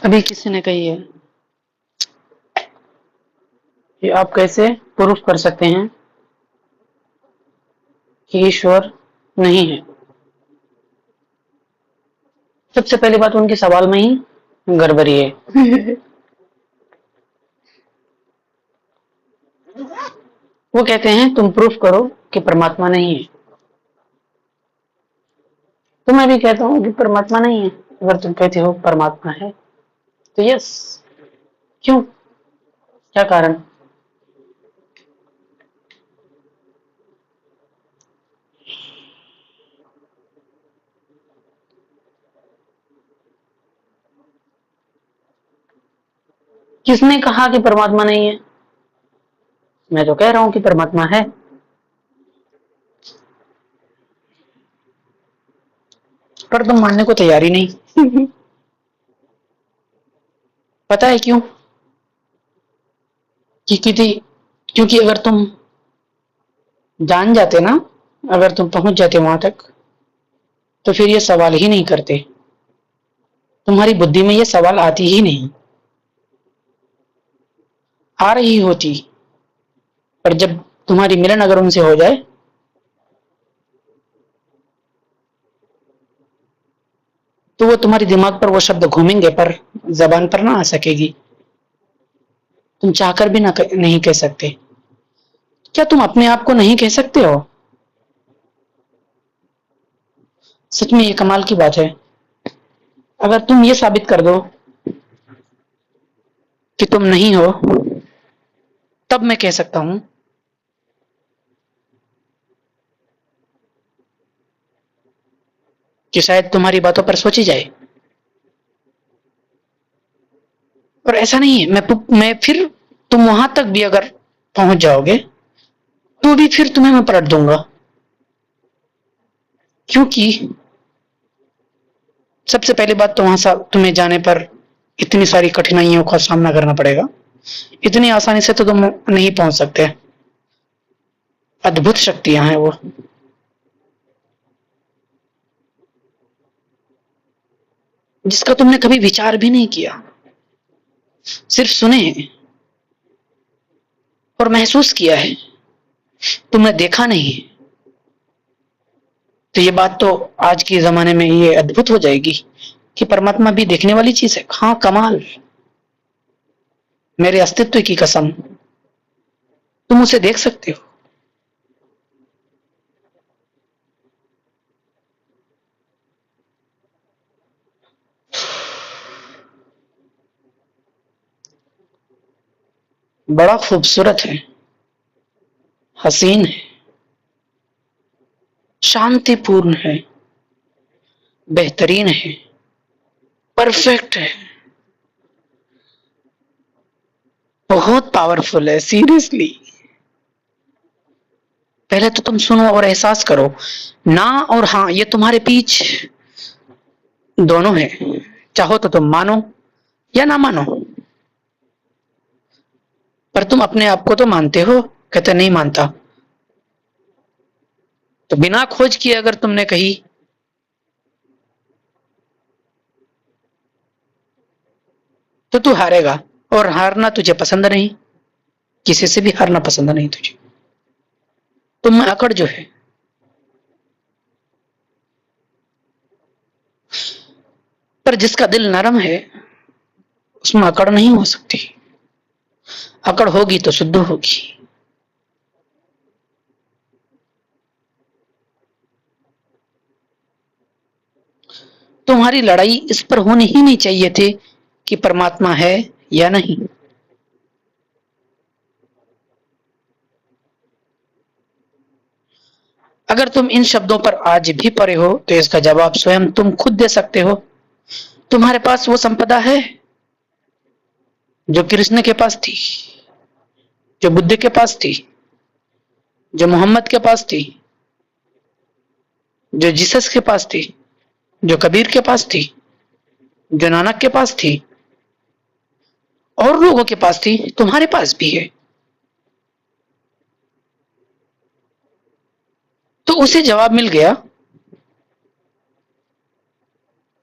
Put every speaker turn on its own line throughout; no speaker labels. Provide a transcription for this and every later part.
अभी किसी ने कही है कि आप कैसे प्रूफ कर सकते हैं कि ईश्वर नहीं है। सबसे पहली बात, उनके सवाल में ही गड़बड़ी है। वो कहते हैं तुम प्रूफ करो कि परमात्मा नहीं है। तो मैं भी कहता हूँ कि परमात्मा नहीं है। अगर तुम कहते हो परमात्मा है तो यस, क्यों, क्या कारण? किसने कहा कि परमात्मा नहीं है? मैं तो कह रहा हूं कि परमात्मा है। पर तुम मानने को तैयार ही नहीं। पता है क्यों? क्योंकि अगर तुम जान जाते ना, अगर तुम पहुंच जाते वहां तक, तो फिर ये सवाल ही नहीं करते। तुम्हारी बुद्धि में ये सवाल आती ही नहीं। आ रही होती, पर जब तुम्हारी मिलन अगर उनसे हो जाए तो वो तुम्हारे दिमाग पर वो शब्द घूमेंगे, पर जबान पर ना आ सकेगी। तुम चाहकर भी ना नहीं कह सकते। क्या तुम अपने आप को नहीं कह सकते हो? सच में ये कमाल की बात है। अगर तुम ये साबित कर दो कि तुम नहीं हो, तब मैं कह सकता हूं कि शायद तुम्हारी बातों पर सोची जाए। और ऐसा नहीं है, मैं फिर तुम वहां तक भी अगर पहुंच जाओगे तो भी फिर तुम्हें मैं पलट दूंगा। क्योंकि सबसे पहली बात तो वहां तुम्हें जाने पर इतनी सारी कठिनाइयों का सामना करना पड़ेगा। इतनी आसानी से तो तुम नहीं पहुंच सकते। अद्भुत शक्तियां हैं वो। जिसका तुमने कभी विचार भी नहीं किया, सिर्फ सुने हैं और महसूस किया है, तुमने देखा नहीं। तो ये बात तो आज के जमाने में ये अद्भुत हो जाएगी कि परमात्मा भी देखने वाली चीज है। हाँ, कमाल, मेरे अस्तित्व की कसम, तुम उसे देख सकते हो। बड़ा खूबसूरत है, हसीन है, शांतिपूर्ण है, बेहतरीन है, परफेक्ट है, बहुत पावरफुल है, सीरियसली। पहले तो तुम सुनो और एहसास करो। ना और हाँ, ये तुम्हारे बीच दोनों है। चाहो तो तुम मानो या ना मानो, पर तुम अपने आप को तो मानते हो। कहते नहीं मानता, तो बिना खोज किए अगर तुमने कही तो तू हारेगा। और हारना तुझे पसंद नहीं, किसी से भी हारना पसंद नहीं तुझे। तुम में अकड़ जो है, पर जिसका दिल नरम है उसमें अकड़ नहीं हो सकती। अकड़ होगी तो शुद्ध होगी। तुम्हारी लड़ाई इस पर होनी ही नहीं चाहिए थी कि परमात्मा है या नहीं। अगर तुम इन शब्दों पर आज भी पड़े हो तो इसका जवाब स्वयं तुम खुद दे सकते हो। तुम्हारे पास वो संपदा है जो कृष्ण के पास थी, जो बुद्ध के पास थी, जो मोहम्मद के पास थी, जो जीसस के पास थी, जो कबीर के पास थी, जो नानक के पास थी, और लोगों के पास थी। तुम्हारे पास भी है। तो उसे जवाब मिल गया,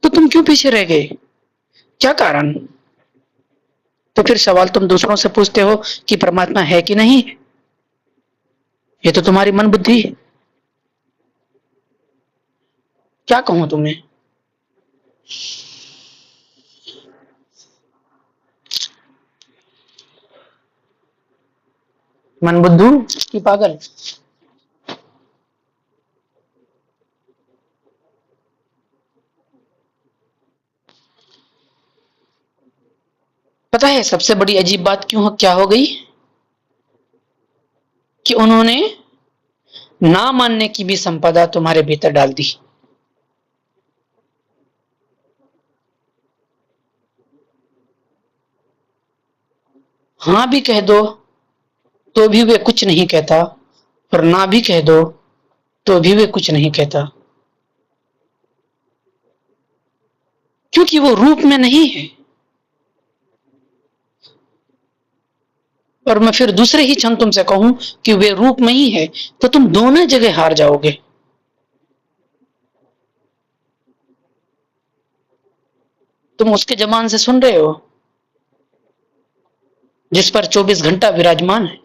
तो तुम क्यों पीछे रह गए? क्या कारण? तो फिर सवाल तुम दूसरों से पूछते हो कि परमात्मा है कि नहीं? ये तो तुम्हारी मन बुद्धि है। क्या कहूं तुम्हें? मन बुद्धू की पागल। पता है सबसे बड़ी अजीब बात क्या हो गई? कि उन्होंने ना मानने की भी संपदा तुम्हारे भीतर डाल दी। हाँ भी कह दो तो भी वे कुछ नहीं कहता, और ना भी कह दो तो भी वे कुछ नहीं कहता, क्योंकि वो रूप में नहीं है। और मैं फिर दूसरे ही क्षण तुमसे कहूं कि वे रूप में ही है, तो तुम दोनों जगह हार जाओगे। तुम उसके जबान से सुन रहे हो जिस पर 24 घंटा विराजमान है,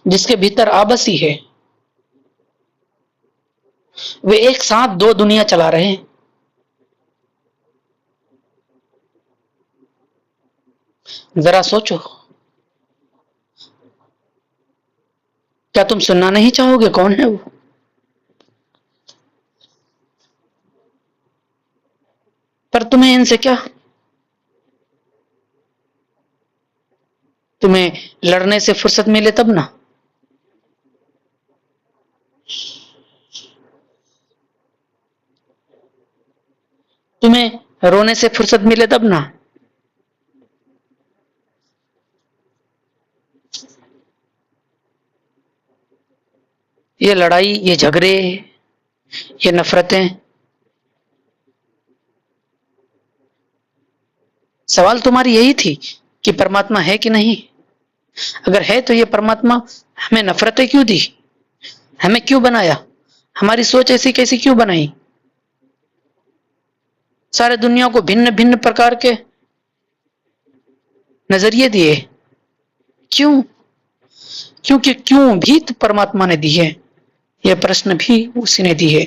जिसके भीतर आबसी है। वे एक साथ दो दुनिया चला रहे हैं। जरा सोचो, क्या तुम सुनना नहीं चाहोगे कौन है वो? पर तुम्हें इनसे क्या? तुम्हें लड़ने से फुर्सत मिले तब ना। तुम्हें रोने से फुर्सत मिले तब ना। ये लड़ाई, ये झगड़े, ये नफरतें। सवाल तुम्हारी यही थी कि परमात्मा है कि नहीं। अगर है तो ये परमात्मा हमें नफरतें क्यों दी? हमें क्यों बनाया? हमारी सोच ऐसी कैसी क्यों बनाई? सारे दुनिया को भिन्न भिन्न प्रकार के नजरिए दिए। क्यों? क्योंकि क्यों भी तो परमात्मा ने दी है, यह प्रश्न भी उसी ने दी है।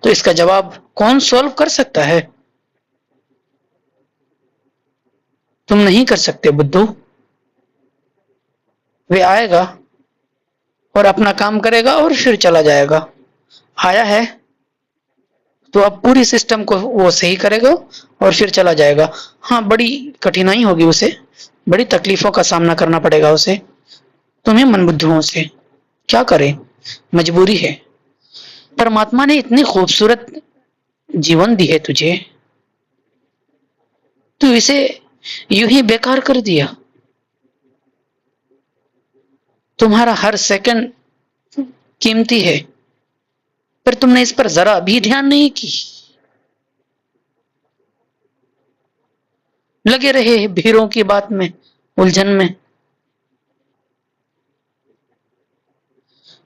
तो इसका जवाब कौन सॉल्व कर सकता है? तुम नहीं कर सकते बुद्धू। वे आएगा और अपना काम करेगा और फिर चला जाएगा। आया है तो अब पूरी सिस्टम को वो सही करेगा और फिर चला जाएगा। हाँ, बड़ी कठिनाई होगी उसे, बड़ी तकलीफों का सामना करना पड़ेगा उसे, तुम्हें मन बुद्धुओं से। क्या करें, मजबूरी है। परमात्मा ने इतनी खूबसूरत जीवन दी है तुझे, तू इसे यूं ही बेकार कर दिया। तुम्हारा हर सेकंड कीमती है, पर तुमने इस पर जरा भी ध्यान नहीं की। लगे रहे भीड़ों की बात में, उलझन में,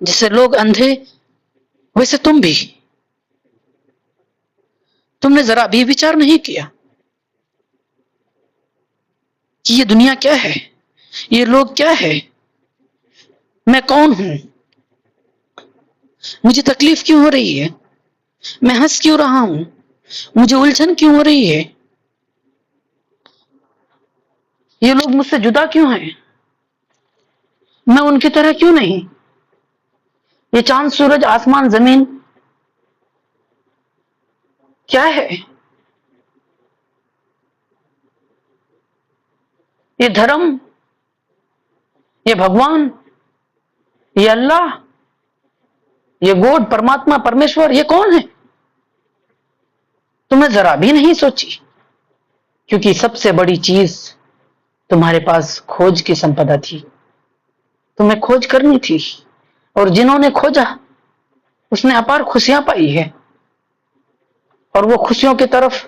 जैसे लोग अंधे वैसे तुम भी। तुमने जरा भी विचार नहीं किया कि ये दुनिया क्या है, ये लोग क्या है, मैं कौन हूं, मुझे तकलीफ क्यों हो रही है, मैं हंस क्यों रहा हूं, मुझे उलझन क्यों हो रही है, ये लोग मुझसे जुदा क्यों हैं, मैं उनकी तरह क्यों नहीं। ये चांद सूरज आसमान जमीन क्या है? ये धर्म, ये भगवान, ये अल्लाह, ये गॉड, परमात्मा, परमेश्वर, ये कौन है? तुमने जरा भी नहीं सोची, क्योंकि सबसे बड़ी चीज तुम्हारे पास खोज की संपदा थी। तुम्हें खोज करनी थी, और जिन्होंने खोजा उसने अपार खुशियां पाई है। और वो खुशियों की तरफ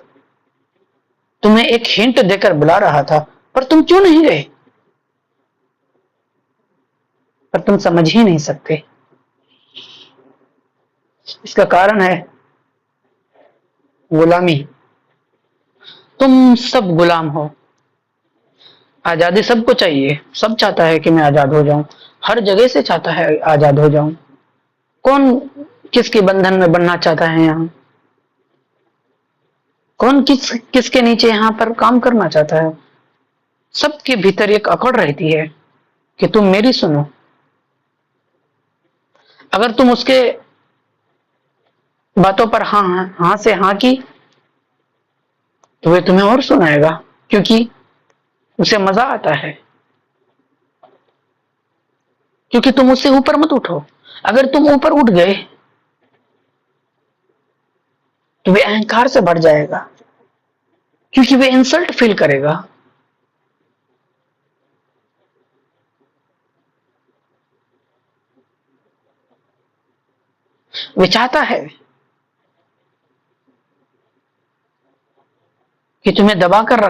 तुम्हें एक हिंट देकर बुला रहा था, पर तुम क्यों नहीं गए? पर तुम समझ ही नहीं सकते। इसका कारण है गुलामी। तुम सब गुलाम हो। आजादी सबको चाहिए, सब चाहता है कि मैं आजाद हो जाऊं, हर जगह से चाहता है आजाद हो जाऊं। कौन किसके बंधन में बनना चाहता है यहाँ? कौन किसके नीचे यहाँ पर काम करना चाहता है? सबके भीतर एक अकड़ रहती है कि तुम मेरी सुनो। अगर तुम उसके बातों पर हाँ हाँ से हाँ की तो वे तुम्हें और सुनाएगा, क्योंकि उसे मजा आता है। क्योंकि तुम उससे ऊपर मत उठो। अगर तुम ऊपर उठ गए तो वे अहंकार से बढ़ जाएगा, क्योंकि वे इंसल्ट फील करेगा। वे चाहता है कि तुम्हें दबा कर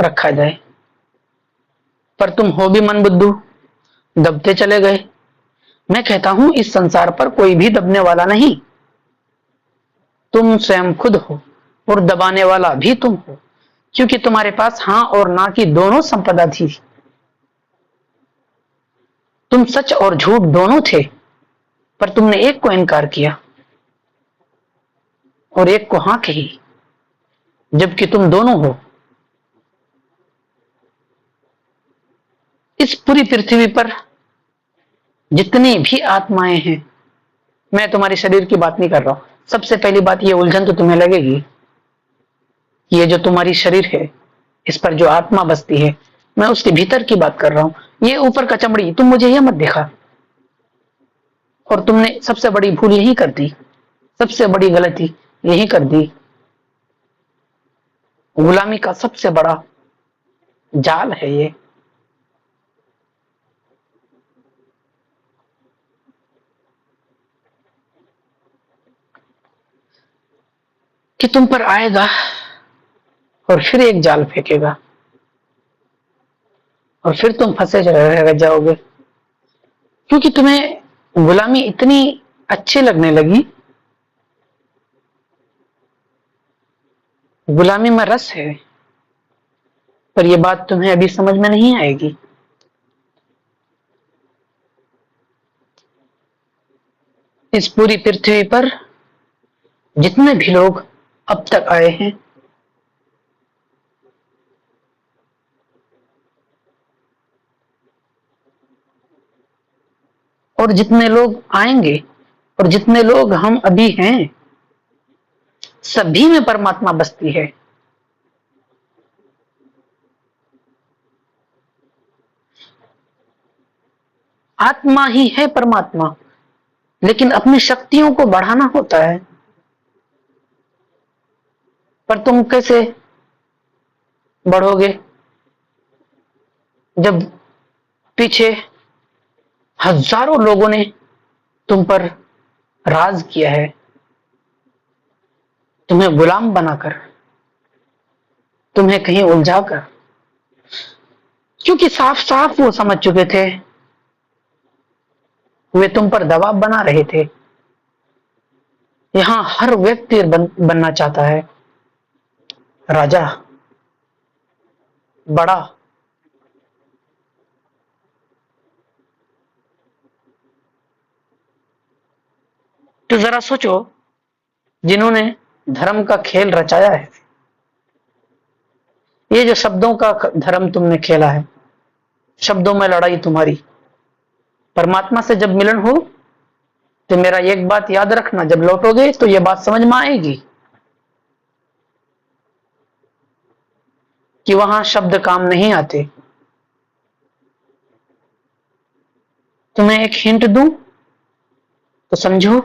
रखा जाए, पर तुम हो भी मन बुद्धू, दबते चले गए। मैं कहता हूं इस संसार पर कोई भी दबने वाला नहीं, तुम स्वयं खुद हो, और दबाने वाला भी तुम हो, क्योंकि तुम्हारे पास हाँ और ना की दोनों संपदा थी। तुम सच और झूठ दोनों थे, पर तुमने एक को इनकार किया और एक को हाँ कही, जबकि तुम दोनों हो। इस पूरी पृथ्वी पर जितनी भी आत्माएं हैं, मैं तुम्हारे शरीर की बात नहीं कर रहा हूं। सबसे पहली बात, ये उलझन तो तुम्हें लगेगी, ये जो तुम्हारी शरीर है, इस पर जो आत्मा बसती है, मैं उसके भीतर की बात कर रहा हूं। ये ऊपर का चमड़ी, तुम मुझे यह मत दिखा। और तुमने सबसे बड़ी भूल यही कर दी, सबसे बड़ी गलती यही कर दी। गुलामी का सबसे बड़ा जाल है ये। कि तुम पर आएगा और फिर एक जाल फेंकेगा, और फिर तुम फंसे रह जाओगे, क्योंकि तुम्हें गुलामी इतनी अच्छी लगने लगी। गुलामी में रस है, पर यह बात तुम्हें अभी समझ में नहीं आएगी। इस पूरी पृथ्वी पर जितने भी लोग अब तक आए हैं, और जितने लोग आएंगे, और जितने लोग हम अभी हैं, सभी में परमात्मा बसती है। आत्मा ही है परमात्मा, लेकिन अपनी शक्तियों को बढ़ाना होता है। पर तुम कैसे बढ़ोगे जब पीछे हजारों लोगों ने तुम पर राज किया है, तुम्हें गुलाम बनाकर, तुम्हें कहीं उलझाकर, क्योंकि साफ साफ वो समझ चुके थे, वे तुम पर दबाव बना रहे थे। यहां हर व्यक्ति बनना चाहता है राजा, बड़ा। तो जरा सोचो, जिन्होंने धर्म का खेल रचाया है, ये जो शब्दों का धर्म तुमने खेला है, शब्दों में लड़ाई तुम्हारी, परमात्मा से जब मिलन हो तो मेरा एक बात याद रखना, जब लौटोगे तो ये बात समझ में आएगी कि वहां शब्द काम नहीं आते। तुम्हें एक हिंट दूं तो समझो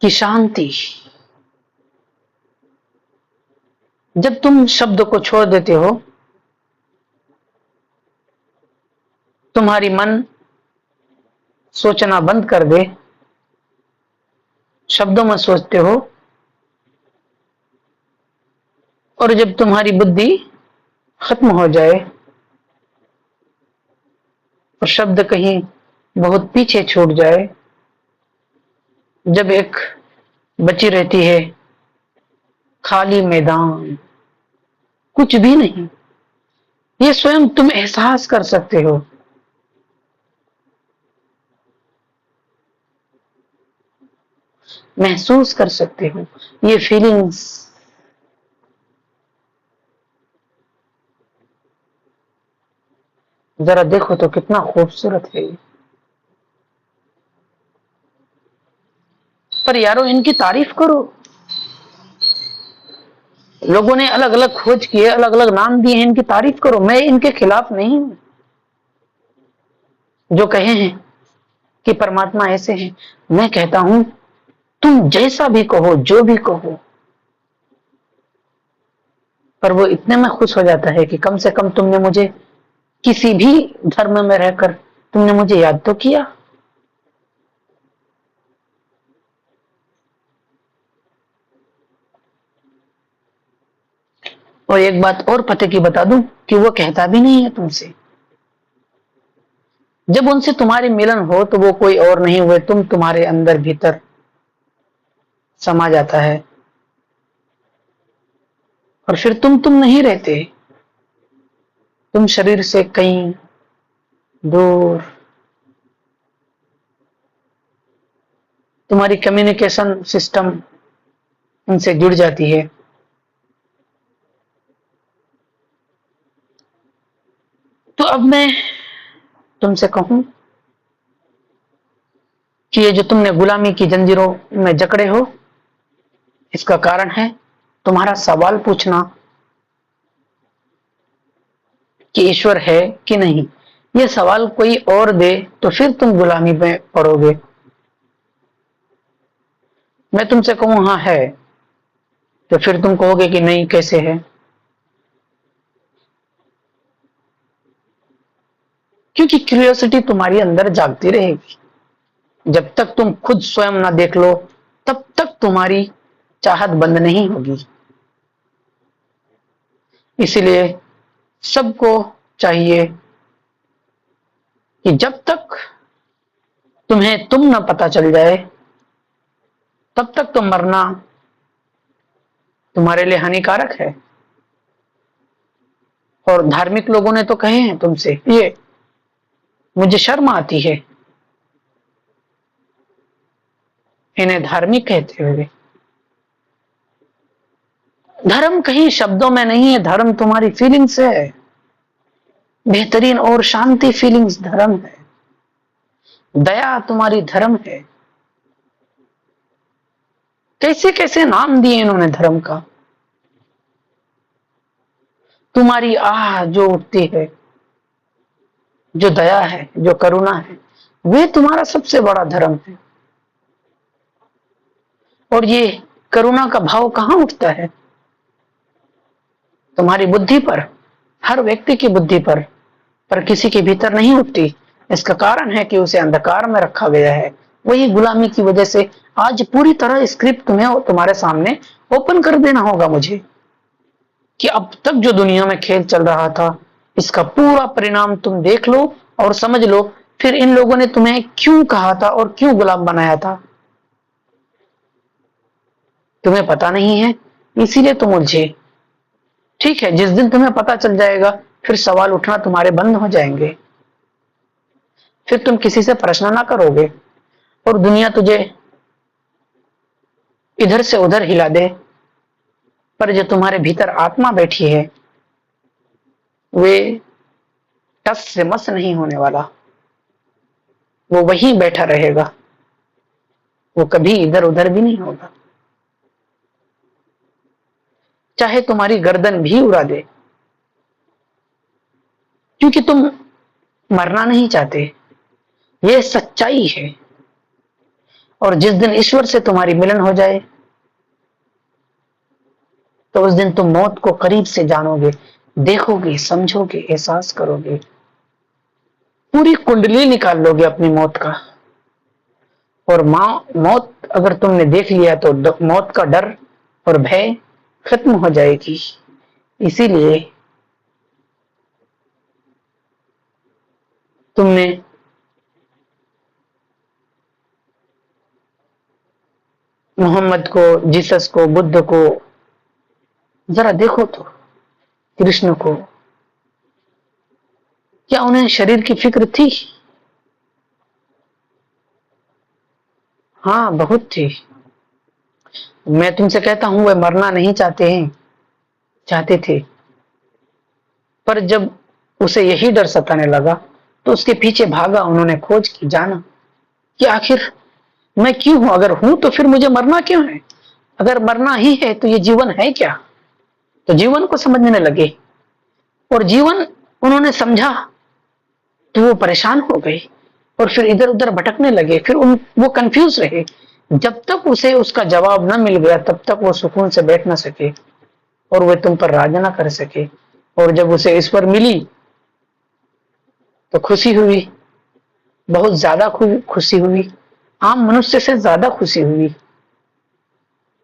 कि शांति, जब तुम शब्द को छोड़ देते हो, तुम्हारी मन सोचना बंद कर दे, शब्दों में सोचते हो, और जब तुम्हारी बुद्धि खत्म हो जाए और शब्द कहीं बहुत पीछे छूट जाए, जब एक बची रहती है खाली मैदान, कुछ भी नहीं, ये स्वयं तुम एहसास कर सकते हो। महसूस कर सकते हो ये फीलिंग्स। जरा देखो तो कितना खूबसूरत है ये। पर यारो इनकी तारीफ करो। लोगों ने अलग अलग खोज किए, अलग अलग नाम दिए हैं, इनकी तारीफ करो। मैं इनके खिलाफ नहीं हूं जो कहे हैं कि परमात्मा ऐसे हैं। मैं कहता हूं तुम जैसा भी कहो, जो भी कहो, पर वो इतने में खुश हो जाता है कि कम से कम तुमने मुझे किसी भी धर्म में रहकर तुमने मुझे याद तो किया। और एक बात और पते की बता दूं कि वो कहता भी नहीं है तुमसे। जब उनसे तुम्हारी मिलन हो तो वो कोई और नहीं हुए तुम, तुम्हारे अंदर भीतर समा जाता है। और फिर तुम नहीं रहते, तुम शरीर से कहीं दूर। तुम्हारी कम्युनिकेशन सिस्टम उनसे जुड़ जाती है। तो अब मैं तुमसे कहूं कि ये जो तुमने गुलामी की जंजीरों में जकड़े हो, इसका कारण है तुम्हारा सवाल पूछना कि ईश्वर है कि नहीं। ये सवाल कोई और दे तो फिर तुम गुलामी में पड़ोगे। मैं तुमसे कहूं हाँ है, तो फिर तुम कहोगे कि नहीं, कैसे है। क्योंकि क्यूरियोसिटी तुम्हारी अंदर जागती रहेगी। जब तक तुम खुद स्वयं ना देख लो तब तक तुम्हारी चाहत बंद नहीं होगी। इसलिए सबको चाहिए कि जब तक तुम्हें तुम ना पता चल जाए तब तक तो मरना तुम्हारे लिए हानिकारक है। और धार्मिक लोगों ने तो कहे हैं तुमसे ये, मुझे शर्म आती है इन्हें धार्मिक कहते हुए। धर्म कहीं शब्दों में नहीं है, धर्म तुम्हारी फीलिंग्स है। बेहतरीन और शांति फीलिंग्स धर्म है। दया तुम्हारी धर्म है। कैसे कैसे नाम दिए इन्होंने धर्म का। तुम्हारी आह जो उठती है, जो दया है, जो करुणा है, वे तुम्हारा सबसे बड़ा धर्म है। और ये करुणा का भाव कहां उठता है? तुम्हारी बुद्धि पर, हर व्यक्ति की बुद्धि पर किसी के भीतर नहीं उठती। इसका कारण है कि उसे अंधकार में रखा गया है। वही गुलामी की वजह से आज पूरी तरह स्क्रिप्ट तुम्हें और तुम्हारे सामने ओपन कर देना होगा मुझे, कि अब तक जो दुनिया में खेल चल रहा था इसका पूरा परिणाम तुम देख लो और समझ लो। फिर इन लोगों ने तुम्हें क्यों कहा था और क्यों गुलाम बनाया था, तुम्हें पता नहीं है, इसीलिए तुम उलझे। ठीक है, जिस दिन तुम्हें पता चल जाएगा फिर सवाल उठना तुम्हारे बंद हो जाएंगे। फिर तुम किसी से प्रश्न ना करोगे और दुनिया तुझे इधर से उधर हिला दे, पर जो तुम्हारे भीतर आत्मा बैठी है वे टस से मस नहीं होने वाला। वो वहीं बैठा रहेगा, वो कभी इधर उधर भी नहीं होगा, चाहे तुम्हारी गर्दन भी उड़ा दे। क्योंकि तुम मरना नहीं चाहते, ये सच्चाई है। और जिस दिन ईश्वर से तुम्हारी मिलन हो जाए तो उस दिन तुम मौत को करीब से जानोगे, देखोगे, समझोगे, एहसास करोगे। पूरी कुंडली निकाल लोगे अपनी मौत का। और मौत अगर तुमने देख लिया तो मौत का डर और भय खत्म हो जाएगी। इसीलिए तुमने मोहम्मद को, जीसस को, बुद्ध को जरा देखो तो, कृष्ण को, क्या उन्हें शरीर की फिक्र थी? हाँ, बहुत थी। मैं तुमसे कहता हूं, वे मरना नहीं चाहते हैं, चाहते थे, पर जब उसे यही डर सताने लगा तो उसके पीछे भागा। उन्होंने खोज की, जाना कि आखिर मैं क्यों हूं, अगर हूं तो फिर मुझे मरना क्यों है, अगर मरना ही है तो ये जीवन है क्या। तो जीवन को समझने लगे, और जीवन उन्होंने समझा तो वो परेशान हो गए और फिर इधर उधर भटकने लगे। फिर वो कंफ्यूज रहे, जब तक उसे उसका जवाब न मिल गया तब तक वो सुकून से बैठ ना सके और वे तुम पर राज ना कर सके। और जब उसे इस पर मिली तो खुशी हुई, बहुत ज्यादा खुशी हुई, आम मनुष्य से ज्यादा खुशी हुई,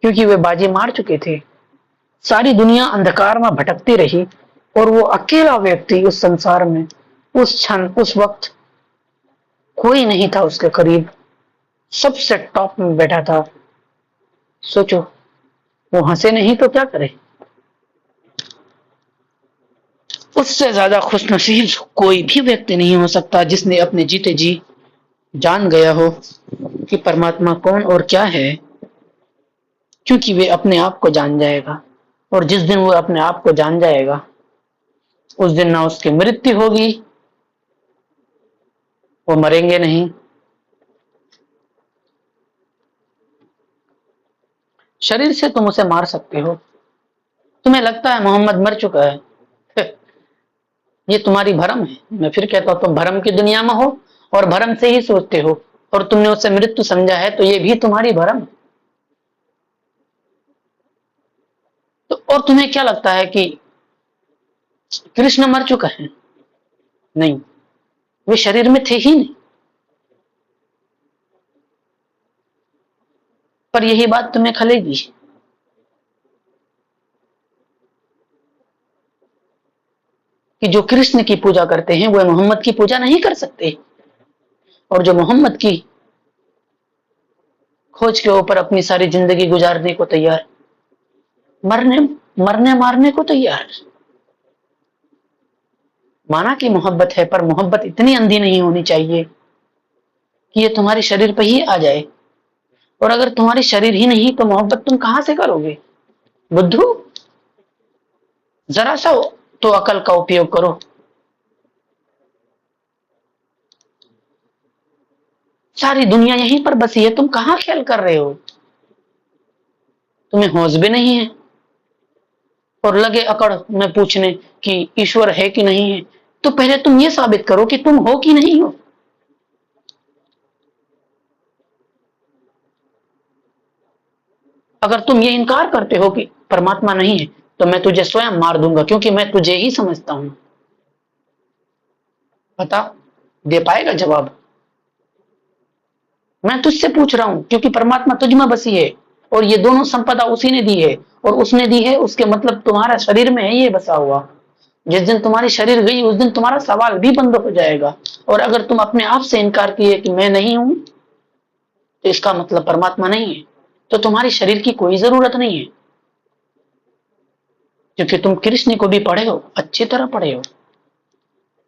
क्योंकि वे बाजी मार चुके थे। सारी दुनिया अंधकार में भटकती रही और वो अकेला व्यक्ति उस संसार में, उस क्षण, उस वक्त कोई नहीं था उसके करीब, सबसे टॉप में बैठा था। सोचो, वो हंसे नहीं तो क्या करे। उससे ज्यादा खुशनसीब कोई भी व्यक्ति नहीं हो सकता जिसने अपने जीते जी जान गया हो कि परमात्मा कौन और क्या है, क्योंकि वे अपने आप को जान जाएगा। और जिस दिन वो अपने आप को जान जाएगा उस दिन ना उसकी मृत्यु होगी, वो मरेंगे नहीं। शरीर से तुम उसे मार सकते हो। तुम्हें लगता है मोहम्मद मर चुका है, ये तुम्हारी भ्रम है। मैं फिर कहता हूं, तुम भ्रम की दुनिया में हो और भ्रम से ही सोचते हो, और तुमने उसे मृत्यु समझा है तो ये भी तुम्हारी भ्रम है। तो और तुम्हें क्या लगता है कि कृष्ण मर चुका है? नहीं, वे शरीर में थे ही नहीं। पर यही बात तुम्हें खलेगी कि जो कृष्ण की पूजा करते हैं वो मोहम्मद की पूजा नहीं कर सकते, और जो मोहम्मद की खोज के ऊपर अपनी सारी जिंदगी गुजारने को तैयार, मरने मरने मारने को तैयार। माना कि मोहब्बत है, पर मोहब्बत इतनी अंधी नहीं होनी चाहिए कि ये तुम्हारे शरीर पे ही आ जाए। और अगर तुम्हारी शरीर ही नहीं तो मोहब्बत तुम कहां से करोगे? बुद्धू, जरा सा तो अकल का उपयोग करो। सारी दुनिया यहीं पर बसी है, तुम कहां ख्याल कर रहे हो? तुम्हें होश भी नहीं है और लगे अकड़ में पूछने कि ईश्वर है कि नहीं है। तो पहले तुम ये साबित करो कि तुम हो कि नहीं हो। अगर तुम ये इनकार करते हो कि परमात्मा नहीं है तो मैं तुझे स्वयं मार दूंगा, क्योंकि मैं तुझे ही समझता हूं। बता, दे पाएगा जवाब? मैं तुझसे पूछ रहा हूं क्योंकि परमात्मा तुझ में बसी है, और ये दोनों संपदा उसी ने दी है, और उसने दी है उसके मतलब तुम्हारा शरीर में है ये बसा हुआ। जिस दिन तुम्हारी शरीर गई उस दिन तुम्हारा सवाल भी बंद हो जाएगा। और अगर तुम अपने आप से इनकार किए कि मैं नहीं हूं तो इसका मतलब परमात्मा नहीं है, तो तुम्हारी शरीर की कोई जरूरत नहीं है, क्योंकि तुम कृष्ण को भी पढ़े हो, अच्छी तरह पढ़े हो।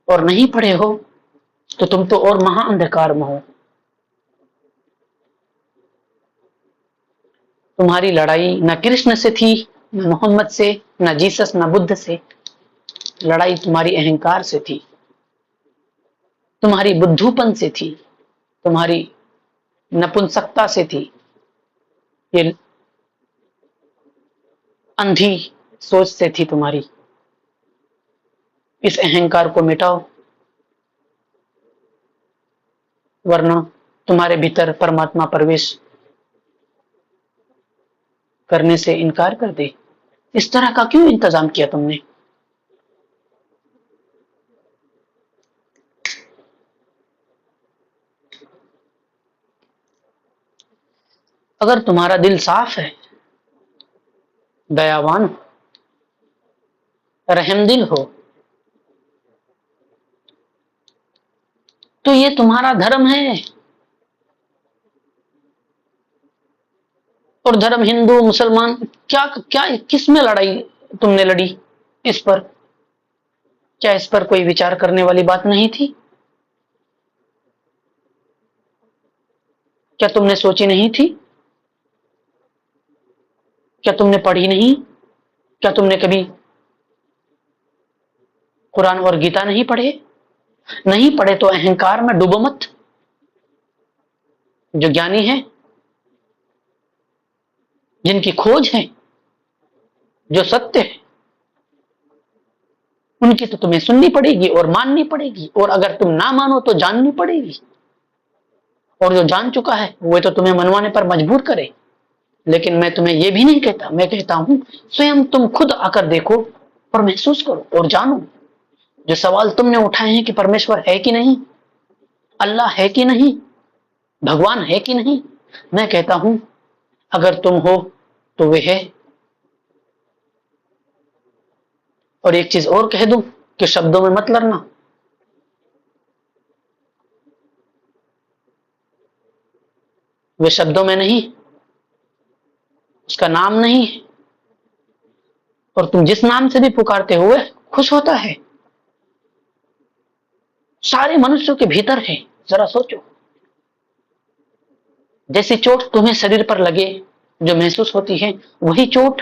और नहीं पढ़े हो तो तुम तो और महा अंधकार में हो। तुम्हारी लड़ाई न कृष्ण से थी, न मोहम्मद से, न जीसस, न बुद्ध से। लड़ाई तुम्हारी अहंकार से थी, तुम्हारी बुद्धूपन से थी, तुम्हारी नपुंसकता से थी। ये अंधी सोच से थी तुम्हारी। इस अहंकार को मिटाओ, वरना तुम्हारे भीतर परमात्मा प्रवेश करने से इनकार कर दे। इस तरह का क्यों इंतजाम किया तुमने? अगर तुम्हारा दिल साफ है, दयावान हो, रहमदिल हो, तो ये तुम्हारा धर्म है। और धर्म हिंदू मुसलमान, क्या क्या किस में लड़ाई तुमने लड़ी इस पर? क्या इस पर कोई विचार करने वाली बात नहीं थी? क्या तुमने सोची नहीं थी? क्या तुमने पढ़ी नहीं? क्या तुमने कभी कुरान और गीता नहीं पढ़े? नहीं पढ़े तो अहंकार में डूबो मत। जो ज्ञानी है, जिनकी खोज है, जो सत्य है, उनकी तो तुम्हें सुननी पड़ेगी और माननी पड़ेगी, और अगर तुम ना मानो तो जाननी पड़ेगी। और जो जान चुका है वो तो तुम्हें मनवाने पर मजबूर करे। लेकिन मैं तुम्हें ये भी नहीं कहता, मैं कहता हूं स्वयं तुम खुद आकर देखो और महसूस करो और जानो। जो सवाल तुमने उठाए हैं कि परमेश्वर है कि नहीं, अल्लाह है कि नहीं, भगवान है कि नहीं, मैं कहता हूं अगर तुम हो तो वे है। और एक चीज और कह दूं कि शब्दों में मत लड़ना। वे शब्दों में नहीं, उसका नाम नहीं है। और तुम जिस नाम से भी पुकारते हो खुश होता है। सारे मनुष्यों के भीतर है। जरा सोचो, जैसी चोट तुम्हें शरीर पर लगे, जो महसूस होती है, वही चोट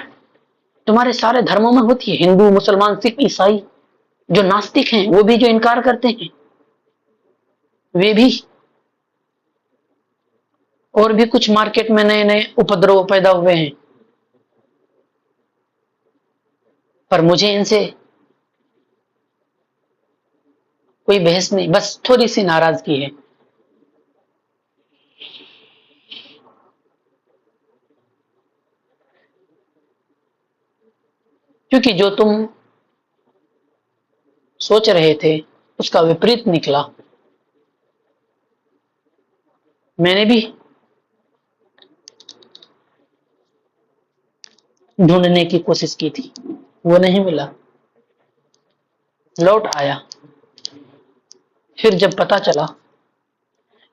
तुम्हारे सारे धर्मों में होती है। हिंदू, मुसलमान, सिख, ईसाई, जो नास्तिक हैं, वो भी जो इनकार करते हैं, वे भी। और भी कुछ मार्केट में नए नए उपद्रव पैदा हुए हैं, पर मुझे इनसे कोई बहस नहीं, बस थोड़ी सी नाराजगी है। क्योंकि जो तुम सोच रहे थे उसका विपरीत निकला। मैंने भी ढूंढने की कोशिश की थी, वो नहीं मिला, लौट आया। फिर जब पता चला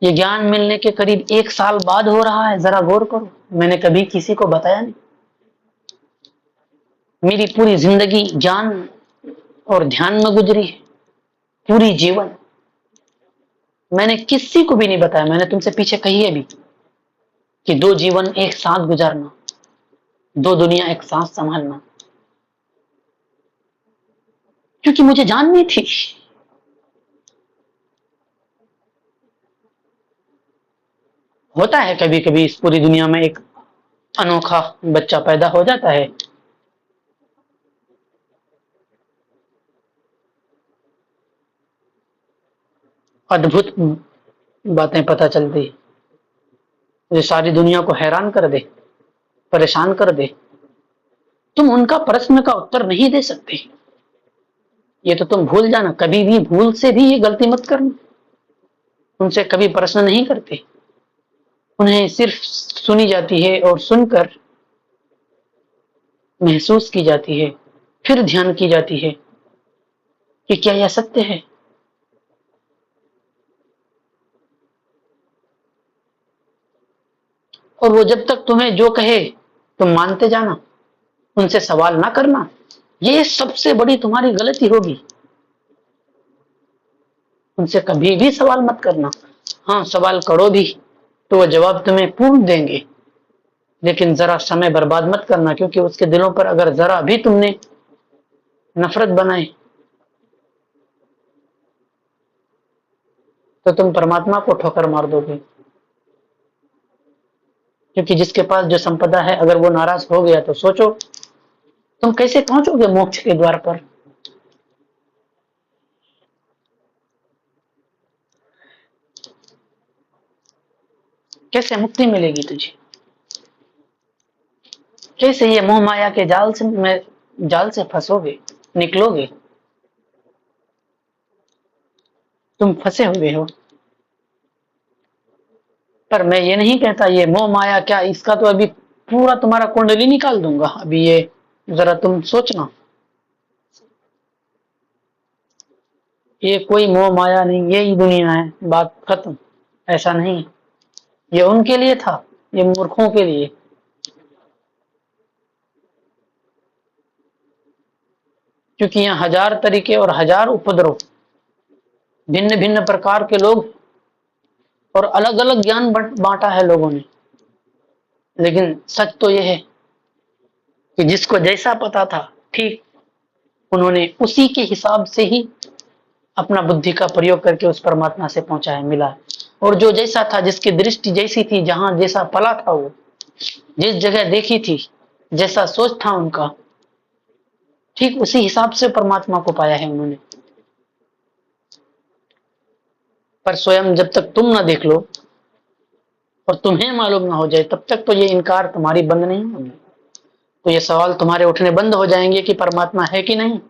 ये ज्ञान मिलने के करीब 1 साल बाद हो रहा है, जरा गौर करो। मैंने कभी किसी को बताया नहीं। मेरी पूरी जिंदगी ज्ञान और ध्यान में गुजरी है, पूरी जीवन। मैंने किसी को भी नहीं बताया। मैंने तुमसे पीछे कही है भी कि 2 जीवन एक साथ गुजारना, 2 दुनिया एक साथ संभालना, क्योंकि मुझे जाननी थी। होता है कभी कभी इस पूरी दुनिया में एक अनोखा बच्चा पैदा हो जाता है। अद्भुत बातें पता चलती, जो सारी दुनिया को हैरान कर दे, परेशान कर दे। तुम उनका प्रश्न का उत्तर नहीं दे सकते, ये तो तुम भूल जाना। कभी भी भूल से भी ये गलती मत करना। उनसे कभी प्रश्न नहीं करते, उन्हें सिर्फ सुनी जाती है और सुनकर महसूस की जाती है, फिर ध्यान की जाती है कि क्या यह सत्य है। और वो जब तक तुम्हें जो कहे तुम मानते जाना, उनसे सवाल ना करना। ये सबसे बड़ी तुम्हारी गलती होगी। उनसे कभी भी सवाल मत करना। हाँ, सवाल करो भी तो वो जवाब तुम्हें पूर्ण देंगे, लेकिन जरा समय बर्बाद मत करना, क्योंकि उसके दिलों पर अगर जरा भी तुमने नफरत बनाए तो तुम परमात्मा को ठोकर मार दोगे। क्योंकि जिसके पास जो संपदा है, अगर वो नाराज हो गया तो सोचो तुम कैसे पहुंचोगे मोक्ष के द्वार पर। कैसे मुक्ति मिलेगी तुझे? कैसे ये मोह माया के जाल से फंसोगे, निकलोगे? तुम फंसे हुए हो। पर मैं ये नहीं कहता ये मोह माया क्या, इसका तो अभी पूरा तुम्हारा कुंडली निकाल दूंगा। अभी ये जरा तुम सोचना, ये कोई मोह माया नहीं, यही दुनिया है, बात खत्म। ऐसा नहीं, ये उनके लिए था, ये मूर्खों के लिए। क्योंकि यहाँ हजार तरीके और हजार उपद्रव, भिन्न भिन्न प्रकार के लोग और अलग अलग ज्ञान बांटा है लोगों ने। लेकिन सच तो यह है कि जिसको जैसा पता था ठीक उन्होंने उसी के हिसाब से ही अपना बुद्धि का प्रयोग करके उस परमात्मा से पहुंचा है, मिला है। और जो जैसा था, जिसकी दृष्टि जैसी थी, जहां जैसा पला था, वो जिस जगह देखी थी, जैसा सोच था उनका, ठीक उसी हिसाब से परमात्मा को पाया है उन्होंने। पर स्वयं जब तक तुम ना देख लो और तुम्हें मालूम ना हो जाए, तब तक तो ये इनकार तुम्हारी बंद नहीं होगी। तो ये सवाल तुम्हारे उठने बंद हो जाएंगे कि परमात्मा है कि नहीं।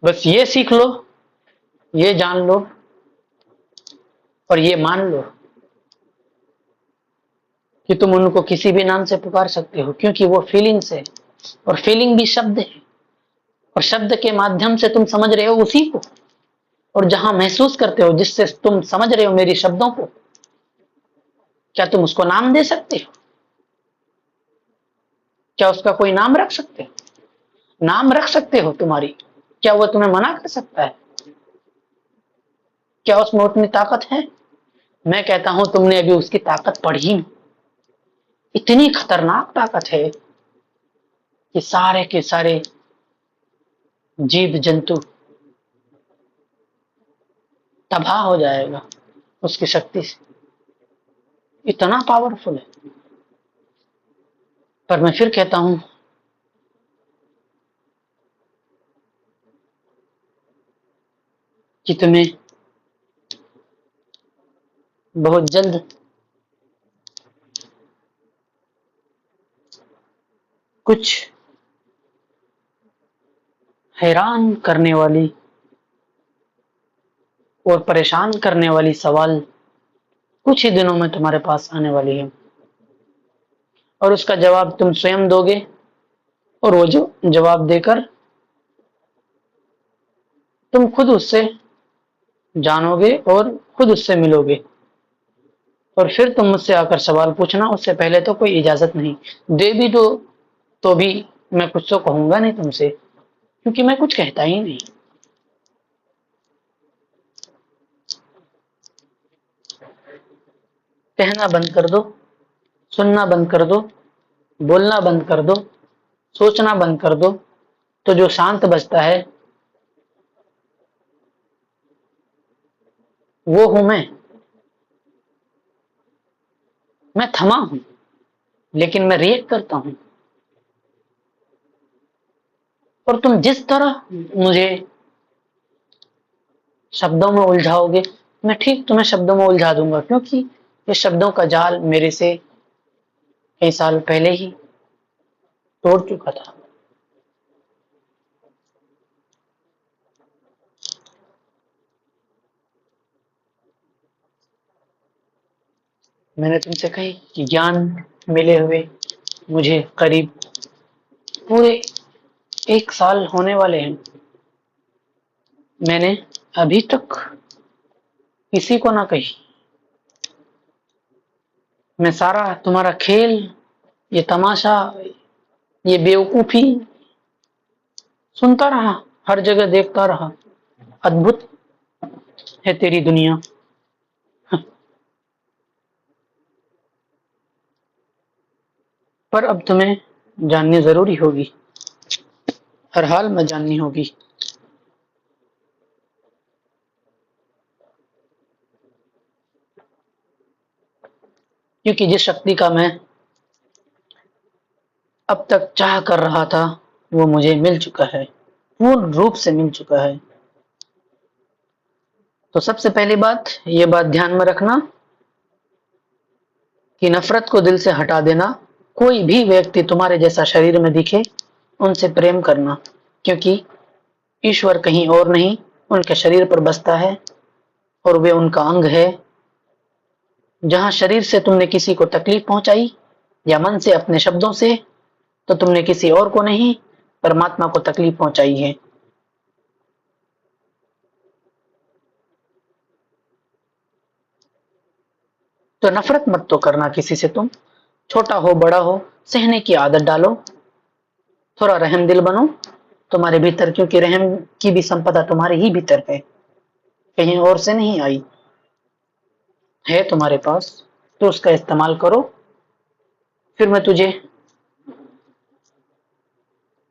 बस ये सीख लो, ये जान लो और ये मान लो कि तुम उनको किसी भी नाम से पुकार सकते हो, क्योंकि वो फीलिंग्स है और फीलिंग भी शब्द है, और शब्द के माध्यम से तुम समझ रहे हो उसी को। और जहां महसूस करते हो, जिससे तुम समझ रहे हो मेरी शब्दों को, क्या तुम उसको नाम दे सकते हो? क्या उसका कोई नाम रख सकते हो? नाम रख सकते हो तुम्हारी, क्या वो तुम्हें मना कर सकता है? क्या उसमें उतनी ताकत है? मैं कहता हूं तुमने अभी उसकी ताकत पढ़ी नहीं। इतनी खतरनाक ताकत है कि सारे के सारे जीव जंतु तबाह हो जाएगा उसकी शक्ति से। इतना पावरफुल है। पर मैं फिर कहता हूं कि तुम्हें बहुत जल्द कुछ हैरान करने वाली और परेशान करने वाली सवाल कुछ ही दिनों में तुम्हारे पास आने वाली है, और उसका जवाब तुम स्वयं दोगे। और वो जो जवाब देकर तुम खुद उससे जानोगे और खुद उससे मिलोगे। और फिर तुम मुझसे आकर सवाल पूछना, उससे पहले तो कोई इजाजत नहीं। दे भी दो तो भी मैं कुछ तो कहूंगा नहीं तुमसे, क्योंकि मैं कुछ कहता ही नहीं। कहना बंद कर दो, सुनना बंद कर दो, बोलना बंद कर दो, सोचना बंद कर दो, तो जो शांत बचता है वो हूं मैं थमा हूं, लेकिन मैं रिएक्ट करता हूं। और तुम जिस तरह मुझे शब्दों में उलझाओगे, मैं ठीक तुम्हें शब्दों में उलझा दूंगा, क्योंकि ये शब्दों का जाल मेरे से कई साल पहले ही तोड़ चुका था। मैंने तुमसे कही कि ज्ञान मिले हुए मुझे करीब पूरे 1 साल होने वाले हैं। मैंने अभी तक किसी को ना कही। मैं सारा तुम्हारा खेल, ये तमाशा, ये बेवकूफी सुनता रहा, हर जगह देखता रहा। अद्भुत है तेरी दुनिया। पर अब तुम्हें जाननी जरूरी होगी, हर हाल में जाननी होगी। क्योंकि जिस शक्ति का मैं अब तक चाह कर रहा था, वो मुझे मिल चुका है, पूर्ण रूप से मिल चुका है। तो सबसे पहली बात, ये बात ध्यान में रखना कि नफरत को दिल से हटा देना। कोई भी व्यक्ति तुम्हारे जैसा शरीर में दिखे, उनसे प्रेम करना, क्योंकि ईश्वर कहीं और नहीं, उनके शरीर पर बसता है और वे उनका अंग है। जहां शरीर से तुमने किसी को तकलीफ पहुंचाई या मन से अपने शब्दों से, तो तुमने किसी और को नहीं, परमात्मा को तकलीफ पहुंचाई है। तो नफरत मत तो करना किसी से, तुम छोटा हो बड़ा हो, सहने की आदत डालो, थोड़ा रहम दिल बनो तुम्हारे भीतर, क्योंकि रहम की भी संपदा तुम्हारे ही भीतर है, कहीं और से नहीं आई, है तुम्हारे पास, तो उसका इस्तेमाल करो। फिर मैं तुझे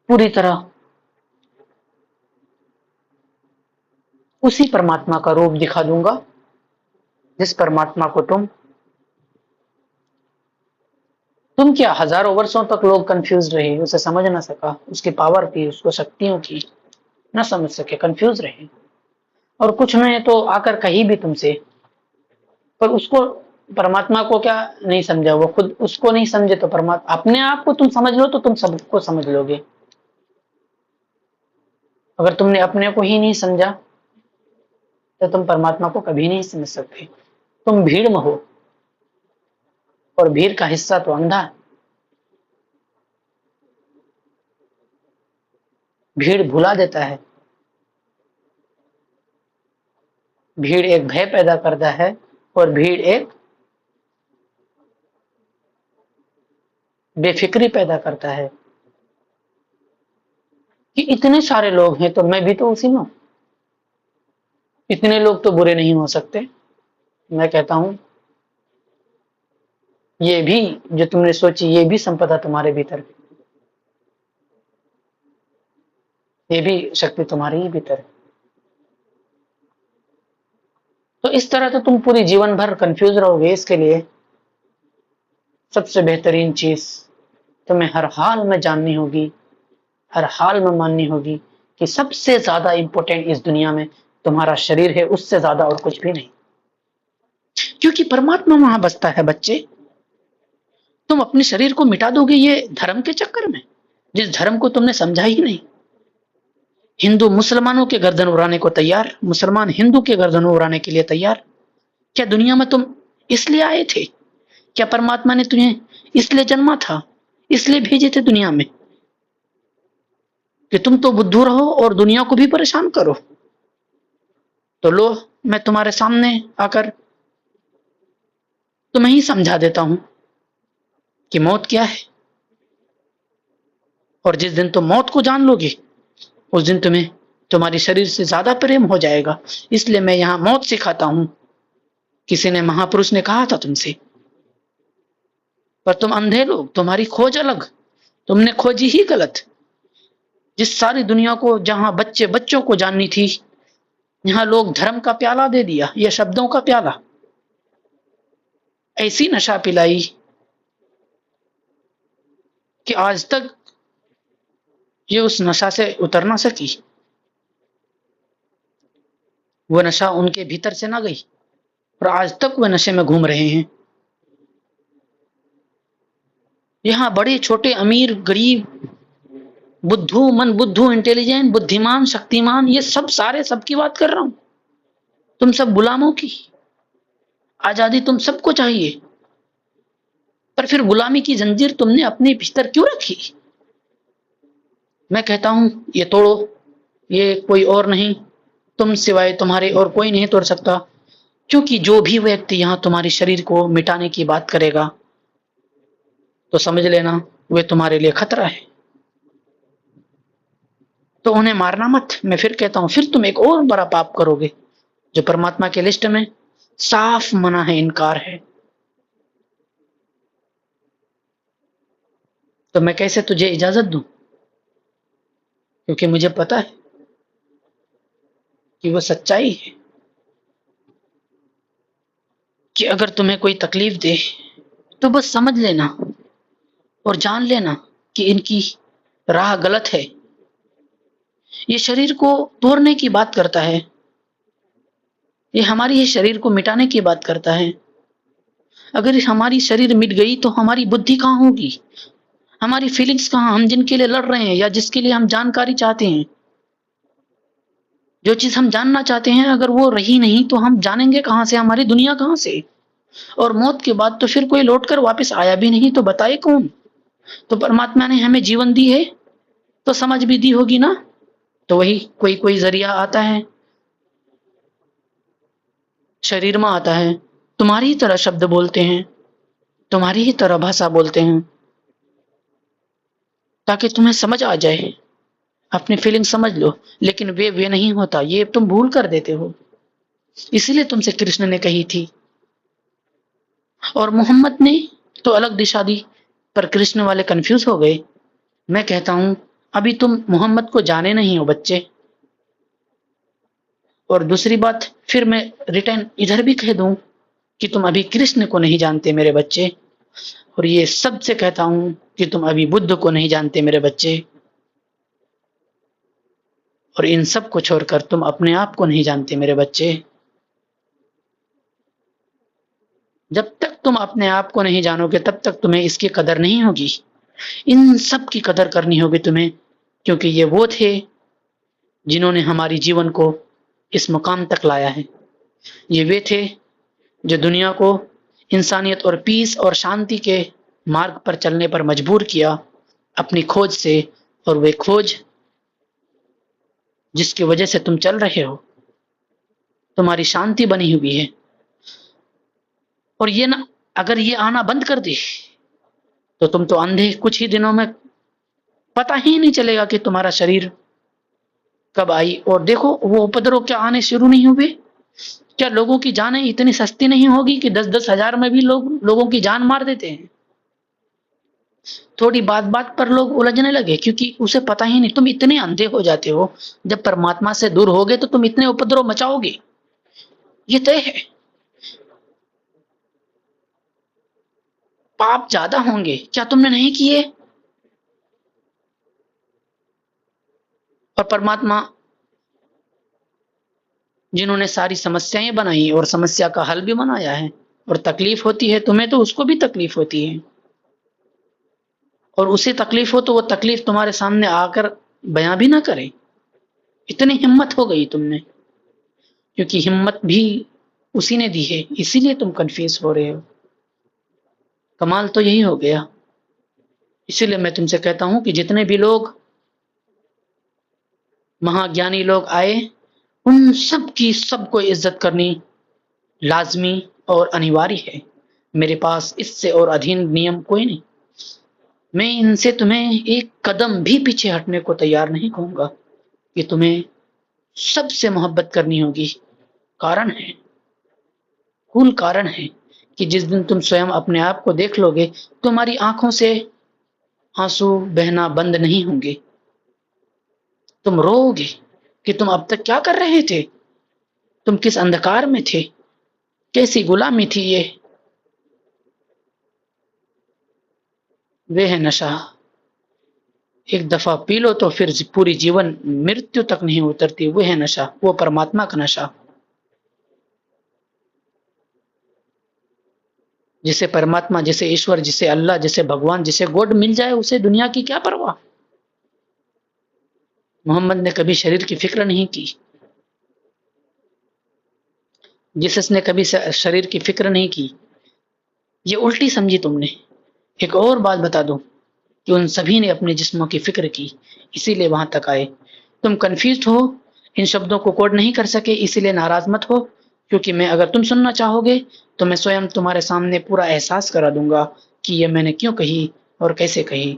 पूरी तरह उसी परमात्मा का रूप दिखा दूंगा जिस परमात्मा को तुम क्या हजारों वर्षों तक लोग कंफ्यूज रहे, उसे समझ ना सका, उसकी पावर की, उसको शक्तियों की ना समझ सके, कंफ्यूज रहे। और कुछ ने तो आकर कही भी तुमसे, पर उसको, परमात्मा को क्या नहीं समझा, वो खुद उसको नहीं समझे तो परमात्मा, अपने आप को तुम समझ लो तो तुम सबको समझ लोगे। अगर तुमने अपने को ही नहीं समझा तो तुम परमात्मा को कभी नहीं समझ सकते। तुम भीड़ में हो और भीड़ का हिस्सा तो अंधा है। भीड़ भुला देता है, भीड़ एक भय पैदा करता है, और भीड़ एक बेफिक्री पैदा करता है कि इतने सारे लोग हैं तो मैं भी तो उसी में हूं, इतने लोग तो बुरे नहीं हो सकते। मैं कहता हूं ये भी जो तुमने सोची, ये भी संपदा तुम्हारे भीतर है, ये भी शक्ति तुम्हारे ही भीतर है। तो इस तरह तो तुम पूरी जीवन भर कंफ्यूज रहोगे। इसके लिए सबसे बेहतरीन चीज तुम्हें हर हाल में जाननी होगी, हर हाल में माननी होगी कि सबसे ज्यादा इंपॉर्टेंट इस दुनिया में तुम्हारा शरीर है, उससे ज्यादा और कुछ भी नहीं, क्योंकि परमात्मा वहां बसता है बच्चे। तुम अपने शरीर को मिटा दोगे ये धर्म के चक्कर में, जिस धर्म को तुमने समझा ही नहीं। हिंदू मुसलमानों के गर्दन उड़ाने को तैयार, मुसलमान हिंदू के गर्दन उड़ाने के लिए तैयार। क्या दुनिया में तुम इसलिए आए थे? क्या परमात्मा ने तुम्हें इसलिए जन्मा था, इसलिए भेजे थे दुनिया में कि तुम तो बुद्धू रहो और दुनिया को भी परेशान करो? तो लो, मैं तुम्हारे सामने आकर तुम्हें ही समझा देता हूं कि मौत क्या है। और जिस दिन तुम मौत को जान लोगे, उस दिन तुम्हें तुम्हारी शरीर से ज्यादा प्रेम हो जाएगा। इसलिए मैं यहां मौत सिखाता हूं। किसी ने, महापुरुष ने कहा था तुमसे, पर तुम अंधे लोग, तुम्हारी खोज अलग, तुमने खोजी ही गलत। जिस सारी दुनिया को, जहां बच्चे बच्चों को जाननी थी, यहां लोग धर्म का प्याला दे दिया, यह शब्दों का प्याला, ऐसी नशा पिलाई कि आज तक ये उस नशा से उतर ना सकी। वो नशा उनके भीतर से ना गई और आज तक वे नशे में घूम रहे हैं। यहाँ बड़े छोटे, अमीर गरीब, बुद्धू मन बुद्धू, इंटेलिजेंट, बुद्धिमान, शक्तिमान, ये सब सारे सबकी बात कर रहा हूं। तुम सब गुलामों की आजादी तुम सबको चाहिए, पर फिर गुलामी की जंजीर तुमने अपने भीतर क्यों रखी? मैं कहता हूं ये तोड़ो, ये कोई और नहीं, तुम सिवाय तुम्हारे और कोई नहीं तोड़ सकता। क्योंकि जो भी व्यक्ति यहां तुम्हारे शरीर को मिटाने की बात करेगा, तो समझ लेना वे तुम्हारे लिए खतरा है। तो उन्हें मारना मत। मैं फिर कहता हूं, फिर तुम एक और बड़ा पाप करोगे जो परमात्मा के लिस्ट में साफ मना है, इनकार है। तो मैं कैसे तुझे इजाजत दूं? क्योंकि मुझे पता है कि वो सच्चाई है कि अगर तुम्हें कोई तकलीफ दे तो बस समझ लेना और जान लेना कि इनकी राह गलत है। ये शरीर को तोड़ने की बात करता है, ये हमारी ही शरीर को मिटाने की बात करता है। अगर हमारी शरीर मिट गई तो हमारी बुद्धि कहाँ होगी, हमारी फीलिंग्स कहाँ, हम जिनके लिए लड़ रहे हैं या जिसके लिए हम जानकारी चाहते हैं, जो चीज हम जानना चाहते हैं, अगर वो रही नहीं तो हम जानेंगे कहां से, हमारी दुनिया कहां से? और मौत के बाद तो फिर कोई लौटकर वापस आया भी नहीं, तो बताए कौन? तो परमात्मा ने हमें जीवन दी है तो समझ भी दी होगी ना। तो वही कोई कोई जरिया आता है, शरीर में आता है, तुम्हारी ही तरह शब्द बोलते हैं, तुम्हारी ही तरह भाषा बोलते हैं, ताकि तुम्हें समझ आ जाए, अपनी फीलिंग समझ लो। लेकिन वे नहीं होता, ये तुम भूल कर देते हो। इसीलिए तुमसे कृष्ण ने कही थी, और मोहम्मद ने तो अलग दिशा दी, पर कृष्ण वाले कंफ्यूज हो गए। मैं कहता हूं, अभी तुम मोहम्मद को जाने नहीं हो बच्चे। और दूसरी बात, फिर मैं रिटर्न इधर भी कह दूं कि तुम अभी कृष्ण को नहीं जानते मेरे बच्चे। और ये सबसे कहता हूं कि तुम अभी बुद्ध को नहीं जानते मेरे बच्चे। और इन सब को छोड़कर तुम अपने आप को नहीं जानते मेरे बच्चे। जब तक तुम अपने आप को नहीं जानोगे तब तक तुम्हें इसकी कदर नहीं होगी। इन सब की कदर करनी होगी तुम्हें, क्योंकि ये वो थे जिन्होंने हमारी जीवन को इस मुकाम तक लाया है। ये वे थे जो दुनिया को इंसानियत और पीस और शांति के मार्ग पर चलने पर मजबूर किया अपनी खोज से। और वे खोज जिसकी वजह से तुम चल रहे हो, तुम्हारी शांति बनी हुई है। और ये ना, अगर ये आना बंद कर दे तो तुम तो अंधे कुछ ही दिनों में, पता ही नहीं चलेगा कि तुम्हारा शरीर कब आई। और देखो, वो उपद्रव क्या आने शुरू नहीं हुए? क्या लोगों की जानें इतनी सस्ती नहीं होगी कि 10-10 हजार में भी लोगों की जान मार देते हैं? थोड़ी बात बात पर लोग उलझने लगे, क्योंकि उसे पता ही नहीं। तुम इतने अंधे हो जाते हो, जब परमात्मा से दूर होगे तो तुम इतने उपद्रव मचाओगे, ये तय है। पाप ज्यादा होंगे, क्या तुमने नहीं किए? और परमात्मा जिन्होंने सारी समस्याएं बनाई और समस्या का हल भी बनाया है, और तकलीफ होती है तुम्हें तो उसको भी तकलीफ होती है। और उसे तकलीफ हो तो वो तकलीफ तुम्हारे सामने आकर बयां भी ना करे। इतनी हिम्मत हो गई तुमने, क्योंकि हिम्मत भी उसी ने दी है, इसीलिए तुम कंफ्यूज हो रहे हो। कमाल तो यही हो गया। इसीलिए मैं तुमसे कहता हूं कि जितने भी लोग महाज्ञानी लोग आए, उन सब की सबको इज्जत करनी लाजमी और अनिवार्य है। मेरे पास इससे और अधीन नियम कोई नहीं। मैं इनसे तुम्हें एक कदम भी पीछे हटने को तैयार नहीं कहूंगा, कि तुम्हें सबसे मोहब्बत करनी होगी। कारण है, कुल कारण है, कि जिस दिन तुम स्वयं अपने आप को देख लोगे, तुम्हारी आंखों से आंसू बहना बंद नहीं होंगे। तुम रोओगे कि तुम अब तक क्या कर रहे थे, तुम किस अंधकार में थे, कैसी गुलामी थी ये। वे है नशा, एक दफा पी लो तो फिर पूरी जीवन मृत्यु तक नहीं उतरती। वो है नशा, वो परमात्मा का नशा। जिसे परमात्मा, जिसे ईश्वर, जिसे अल्लाह, जिसे भगवान, जिसे गॉड मिल जाए, उसे दुनिया की क्या परवाह। मोहम्मद ने कभी शरीर की फिक्र नहीं की। जीसस ने कभी शरीर की फिक्र नहीं की। ये उल्टी समझी तुमने। एक और बात बता दूं, कि उन सभी ने अपने जिस्मों की फिक्र की, इसीलिए वहां तक आए। तुम कंफ्यूज हो, इन शब्दों को कोड नहीं कर सके, इसीलिए नाराज मत हो। क्योंकि मैं, अगर तुम सुनना चाहोगे तो मैं स्वयं तुम्हारे सामने पूरा एहसास करा दूंगा कि ये मैंने क्यों कही और कैसे कही।